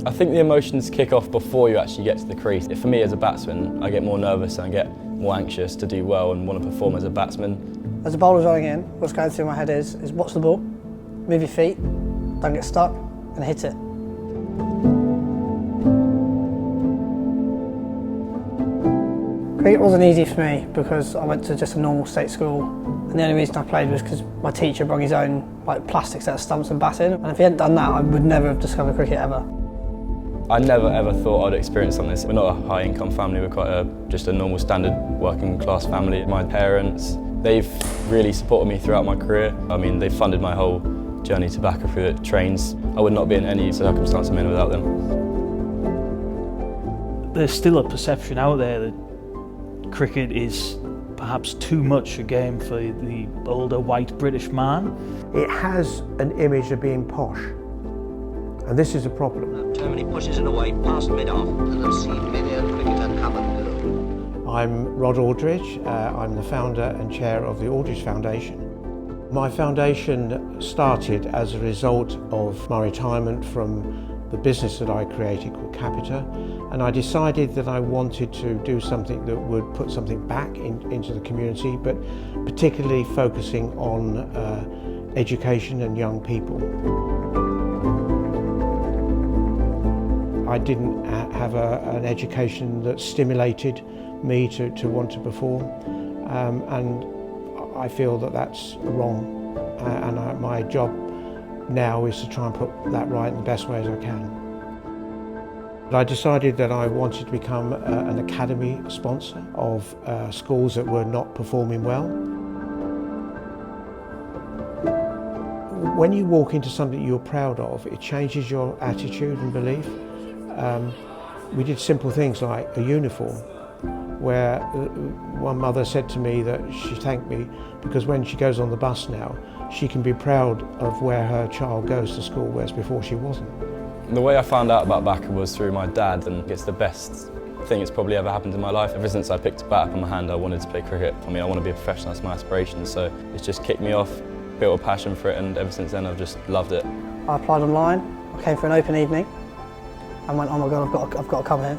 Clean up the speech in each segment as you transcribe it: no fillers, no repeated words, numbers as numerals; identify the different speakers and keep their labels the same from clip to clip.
Speaker 1: I think the emotions kick off before you actually get to the crease. For me as a batsman, I get more nervous and I get more anxious to do well and want to perform as a batsman.
Speaker 2: As a bowler's running in, what's going through my head is watch the ball, move your feet, don't get stuck, and hit it. Cricket wasn't easy for me because I went to just a normal state school, and the only reason I played was because my teacher brought his own plastic set of stumps and bat in, and if he hadn't done that I would never have discovered cricket ever.
Speaker 1: I never ever thought I'd experience something like this. We're not a high income family, we're quite just a normal standard working class family. My parents, they've really supported me throughout my career. I mean, they've funded my whole journey to Bakerfield trains. I would not be in any circumstance I'm in without them.
Speaker 3: There's still a perception out there that cricket is perhaps too much a game for the older white British man.
Speaker 4: It has an image of being posh, and this is a problem.
Speaker 5: Germany pushes it away past mid-off, and I've seen many a cricketer come and go.
Speaker 4: I'm Rod Aldridge. I'm the founder and chair of the Aldridge Foundation. My foundation started as a result of my retirement from the business that I created called Capita, and I decided that I wanted to do something that would put something back into the community, but particularly focusing on education and young people. I didn't have an education that stimulated me to want to perform, and I feel that that's wrong, and my job now is to try and put that right in the best way as I can. I decided that I wanted to become an academy sponsor of schools that were not performing well. When you walk into something you're proud of, it changes your attitude and belief. We did simple things like a uniform, where one mother said to me that she thanked me because when she goes on the bus now, she can be proud of where her child goes to school, whereas before she wasn't.
Speaker 1: The way I found out about Backer was through my dad, and it's the best thing that's probably ever happened in my life. Ever since I picked a bat up in my hand, I wanted to play cricket. I mean, I want to be a professional, that's my aspiration, so it's just kicked me off, built a passion for it, and ever since then I've just loved it.
Speaker 2: I applied online, I came for an open evening, and went, oh my God, I've got to come here.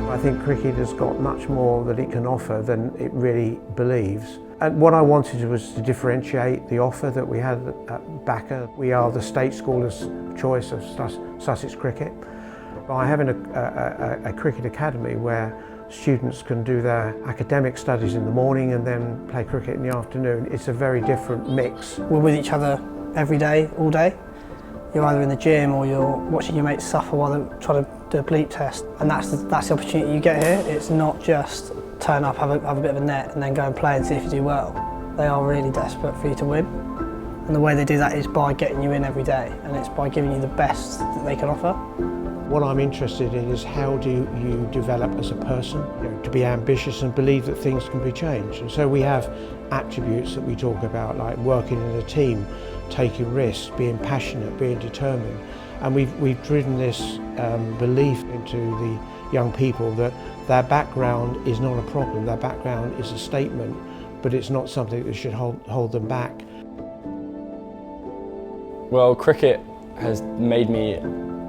Speaker 4: I think cricket has got much more that it can offer than it really believes. And what I wanted was to differentiate the offer that we had at Backer. We are the state schoolers' choice of Sussex cricket. By having a cricket academy where students can do their academic studies in the morning and then play cricket in the afternoon, it's a very different mix.
Speaker 2: We're with each other every day, all day. You're either in the gym or you're watching your mates suffer while they're trying to do a bleep test, and that's the opportunity you get here. It's not just turn up, have a bit of a net and then go and play and see if you do well. They are really desperate for you to win, and the way they do that is by getting you in every day, and it's by giving you the best that they can offer.
Speaker 4: What I'm interested in is how do you develop as a person, to be ambitious and believe that things can be changed. And so we have attributes that we talk about, like working in a team, taking risks, being passionate, being determined. And we've driven this belief into the young people that their background is not a problem, their background is a statement, but it's not something that should hold them back.
Speaker 1: Well, cricket has made me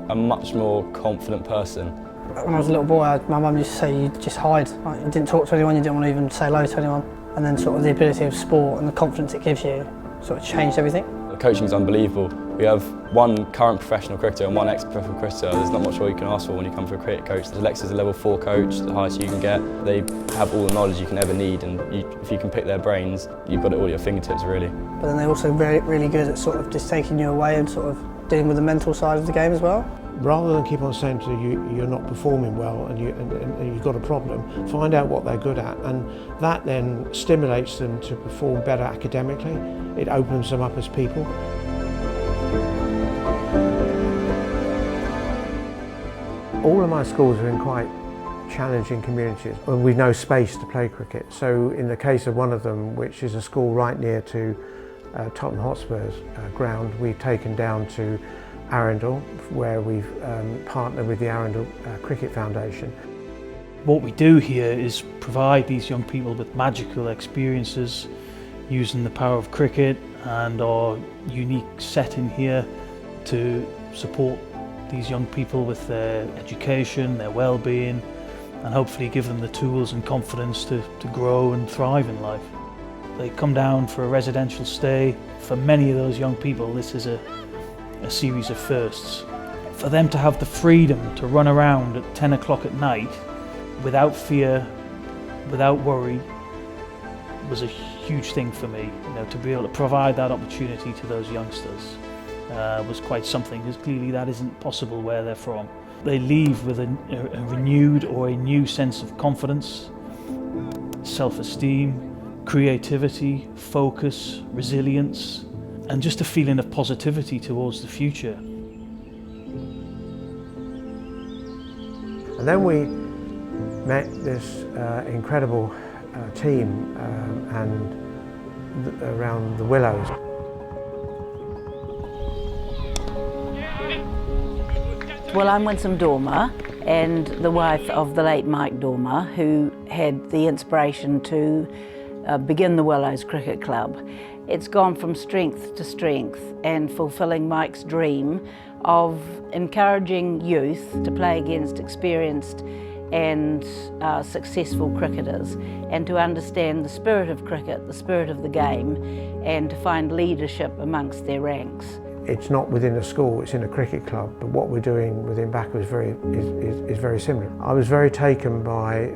Speaker 1: a much more confident person.
Speaker 2: When I was a little boy, my mum used to say you just hide. Like, you didn't talk to anyone, you didn't want to even say hello to anyone. And then sort of the ability of sport and the confidence it gives you sort of changed everything.
Speaker 1: The coaching is unbelievable. We have one current professional cricketer and one ex-professional cricketer. There's not much more you can ask for when you come for a cricket coach. Alexa's a level 4 coach, the highest you can get. They have all the knowledge you can ever need, and if you can pick their brains, you've got it all at your fingertips, really.
Speaker 2: But then they're also really good at sort of just taking you away and sort of dealing with the mental side of the game as well.
Speaker 4: Rather than keep on saying to you, you're not performing well and you've got a problem, find out what they're good at, and that then stimulates them to perform better academically. It opens them up as people. All of my schools are in quite challenging communities and with no space to play cricket. So in the case of one of them, which is a school right near to Tottenham Hotspur's ground, we've taken down to Arundel, where we've partnered with the Arundel Cricket Foundation.
Speaker 3: What we do here is provide these young people with magical experiences using the power of cricket and our unique setting here to support these young people with their education, their well-being, and hopefully give them the tools and confidence to grow and thrive in life. They come down for a residential stay. For many of those young people, this is a series of firsts. For them to have the freedom to run around at 10 o'clock at night without fear, without worry, was a huge thing for me. You know, to be able to provide that opportunity to those youngsters was quite something, because clearly that isn't possible where they're from. They leave with a renewed or a new sense of confidence, self-esteem, creativity, focus, resilience, and just a feeling of positivity towards the future.
Speaker 4: And then we met this incredible team around the Willows.
Speaker 6: Well, I'm Winsome Dormer, and the wife of the late Mike Dormer, who had the inspiration to begin the Willows Cricket Club. It's gone from strength to strength and fulfilling Mike's dream of encouraging youth to play against experienced and successful cricketers, and to understand the spirit of cricket, the spirit of the game, and to find leadership amongst their ranks.
Speaker 4: It's not within a school, it's in a cricket club, but what we're doing within BACA is very similar. I was very taken by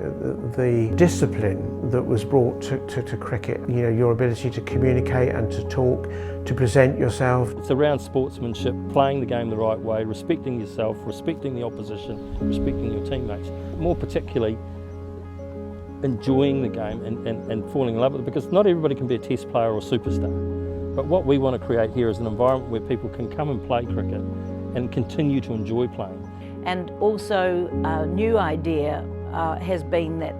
Speaker 4: the discipline that was brought to cricket. You know, your ability to communicate and to talk, to present yourself.
Speaker 7: It's around sportsmanship, playing the game the right way, respecting yourself, respecting the opposition, respecting your teammates. More particularly, enjoying the game and falling in love with it, because not everybody can be a test player or superstar. But what we want to create here is an environment where people can come and play cricket and continue to enjoy playing.
Speaker 6: And also a new idea has been that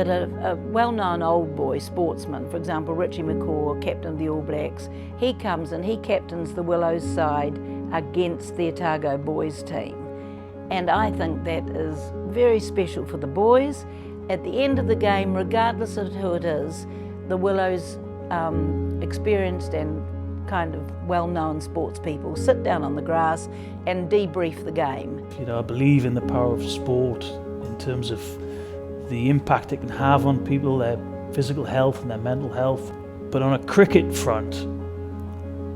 Speaker 6: a well-known old boy sportsman, for example Richie McCaw, captain of the All Blacks, he comes and he captains the Willows side against the Otago boys team. And I think that is very special for the boys. At the end of the game, regardless of who it is, the Willows experienced and kind of well-known sports people sit down on the grass and debrief the game.
Speaker 3: You know, I believe in the power of sport in terms of the impact it can have on people, their physical health and their mental health. But on a cricket front,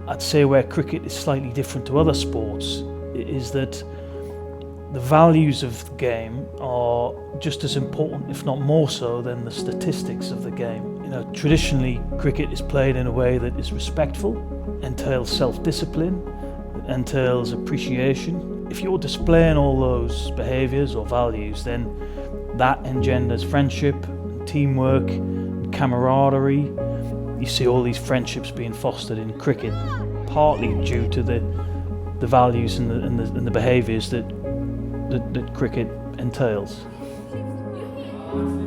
Speaker 3: I'd say where cricket is slightly different to other sports is that the values of the game are just as important, if not more so, than the statistics of the game. You know, traditionally, cricket is played in a way that is respectful, entails self-discipline, entails appreciation. If you're displaying all those behaviours or values, then that engenders friendship, teamwork, and camaraderie. You see all these friendships being fostered in cricket, partly due to the values and the behaviours that cricket entails.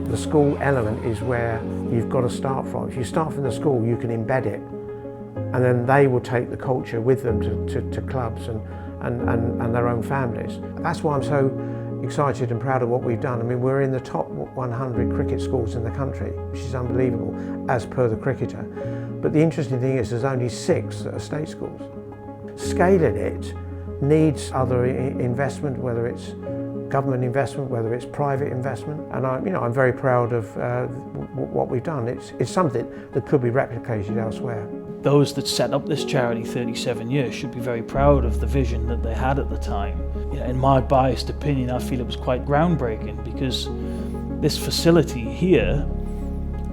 Speaker 4: The school element is where you've got to start from. If you start from the school, you can embed it, and then they will take the culture with them to clubs and their own families. That's why I'm so excited and proud of what we've done. I mean, we're in the top 100 cricket schools in the country, which is unbelievable as per the cricketer. But the interesting thing is there's only 6 that are state schools. Scaling it needs other investment, whether it's government investment, whether it's private investment, and I'm very proud of what we've done. It's something that could be replicated elsewhere.
Speaker 3: Those that set up this charity 37 years should be very proud of the vision that they had at the time. You know, in my biased opinion, I feel it was quite groundbreaking, because this facility here,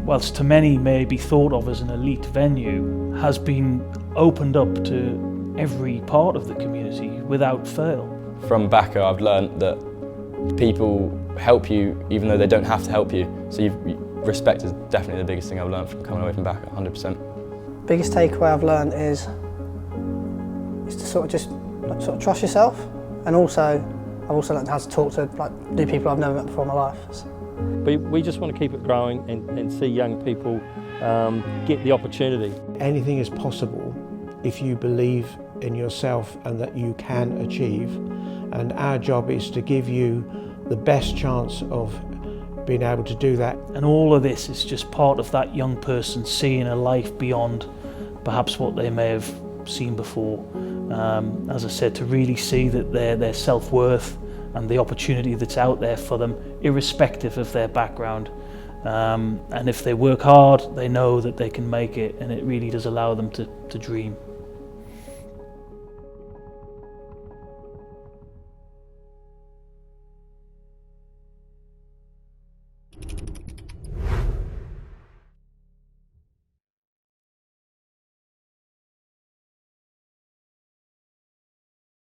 Speaker 3: whilst to many may be thought of as an elite venue, has been opened up to every part of the community without fail.
Speaker 1: From BACA, I've learnt that people help you even though they don't have to help you. So respect is definitely the biggest thing I've learned from coming away from BACA, 100%.
Speaker 2: Biggest takeaway I've learned is to sort of trust yourself, and also I've also learned how to talk to new people I've never met before in my life.
Speaker 7: We just want to keep it growing and see young people get the opportunity.
Speaker 4: Anything is possible if you believe in yourself and that you can achieve, and our job is to give you the best chance of being able to do that.
Speaker 3: And all of this is just part of that young person seeing a life beyond perhaps what they may have seen before. As I said, to really see that their self-worth and the opportunity that's out there for them, irrespective of their background. And if they work hard, they know that they can make it, and it really does allow them to dream.